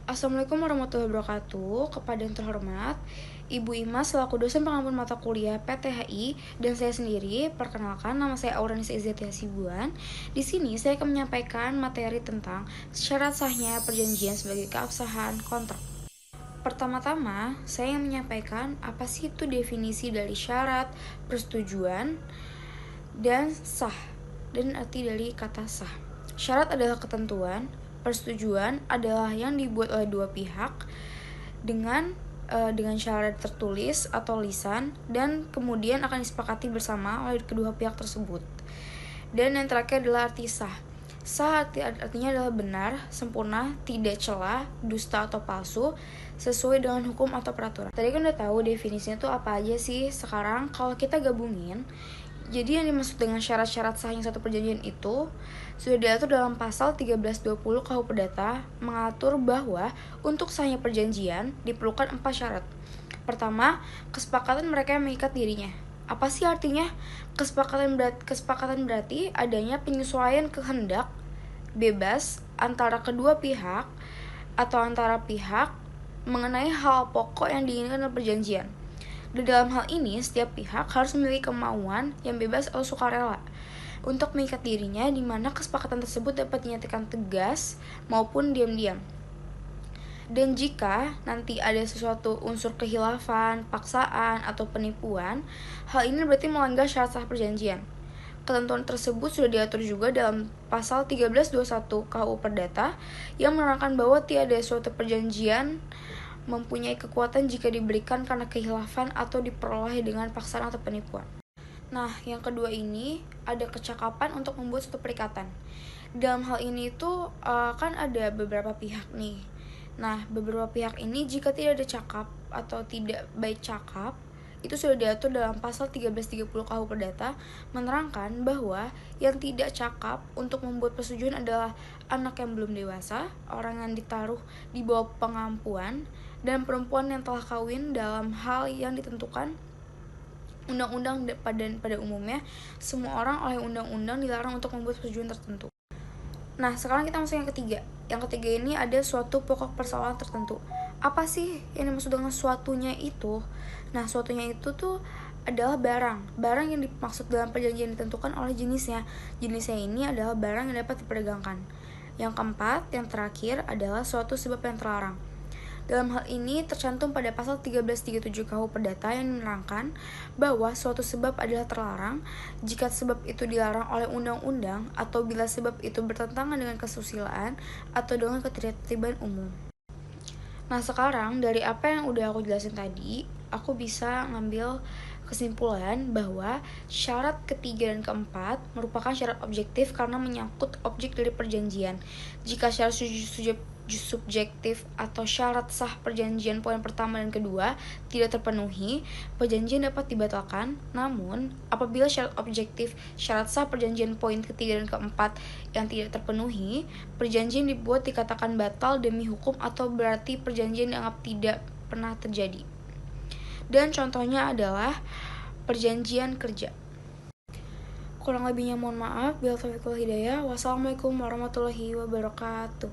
Assalamualaikum warahmatullahi wabarakatuh. Kepada yang terhormat Ibu Imas selaku dosen pengampu mata kuliah PTHI dan saya sendiri, perkenalkan nama saya Auranis Izzati Hasibuan. Di sini saya akan menyampaikan materi tentang syarat sahnya perjanjian sebagai keabsahan kontrak. Pertama-tama, saya ingin menyampaikan apa sih itu definisi dari syarat, persetujuan, dan sah, dan arti dari kata sah. Syarat adalah ketentuan, persetujuan adalah yang dibuat oleh dua pihak dengan syarat tertulis atau lisan dan kemudian akan disepakati bersama oleh kedua pihak tersebut. Dan yang terakhir adalah arti sah. Sah artinya adalah benar, sempurna, tidak celah, dusta atau palsu, sesuai dengan hukum atau peraturan. Tadi kan udah tahu definisinya tuh apa aja sih. Sekarang kalau kita gabungin, jadi yang dimaksud dengan syarat-syarat sahnya satu perjanjian itu sudah diatur dalam pasal 1320 KUH Perdata, mengatur bahwa untuk sahnya perjanjian diperlukan 4 syarat. Pertama, kesepakatan mereka yang mengikat dirinya. Apa sih artinya? Kesepakatan berarti adanya penyesuaian kehendak bebas antara kedua pihak atau antara pihak mengenai hal pokok yang diinginkan dalam perjanjian. Di dalam hal ini, setiap pihak harus memiliki kemauan yang bebas atau sukarela untuk mengikat dirinya, di mana kesepakatan tersebut dapat dinyatakan tegas maupun diam-diam. Dan jika nanti ada sesuatu unsur kehilafan, paksaan, atau penipuan, hal ini berarti melanggar syarat sah perjanjian. Ketentuan tersebut sudah diatur juga dalam pasal 1321 KUH Perdata yang menerangkan bahwa tiada suatu perjanjian mempunyai kekuatan jika diberikan karena kehilafan atau diperoleh dengan paksaan atau penipuan. Nah, yang kedua ini ada kecakapan untuk membuat suatu perikatan. Dalam hal ini itu kan ada beberapa pihak nih. Nah, beberapa pihak ini jika tidak ada cakap atau tidak baik cakap, itu sudah diatur dalam pasal 1330 KUH Perdata menerangkan bahwa yang tidak cakap untuk membuat persetujuan adalah anak yang belum dewasa, orang yang ditaruh di bawah pengampuan, dan perempuan yang telah kawin dalam hal yang ditentukan undang-undang pada umumnya. Semua orang oleh undang-undang dilarang untuk membuat persetujuan tertentu. Nah, sekarang kita masuk yang ketiga. Yang ketiga ini ada suatu pokok persoalan tertentu. Apa sih yang dimaksud dengan suatunya itu? Nah, suatunya itu tuh adalah barang. Barang yang dimaksud dalam perjanjian ditentukan oleh jenisnya. Jenisnya ini adalah barang yang dapat diperdagangkan. Yang keempat, yang terakhir adalah suatu sebab yang terlarang. Dalam hal ini tercantum pada pasal 1337 KUH Perdata yang menerangkan bahwa suatu sebab adalah terlarang jika sebab itu dilarang oleh undang-undang atau bila sebab itu bertentangan dengan kesusilaan atau dengan ketertiban umum. Nah, sekarang dari apa yang udah aku jelasin tadi, aku bisa ngambil kesimpulan bahwa syarat ketiga dan keempat merupakan syarat objektif karena menyangkut objek dari perjanjian. Jika syarat subjektif atau syarat sah perjanjian poin pertama dan kedua tidak terpenuhi, perjanjian dapat dibatalkan. Namun, apabila syarat objektif syarat sah perjanjian poin ketiga dan keempat yang tidak terpenuhi, perjanjian dibuat dikatakan batal demi hukum atau berarti perjanjian dianggap tidak pernah terjadi. Dan contohnya adalah perjanjian kerja. Kurang lebihnya mohon maaf. Bila taufiq wal hidayah. Wassalamualaikum warahmatullahi wabarakatuh.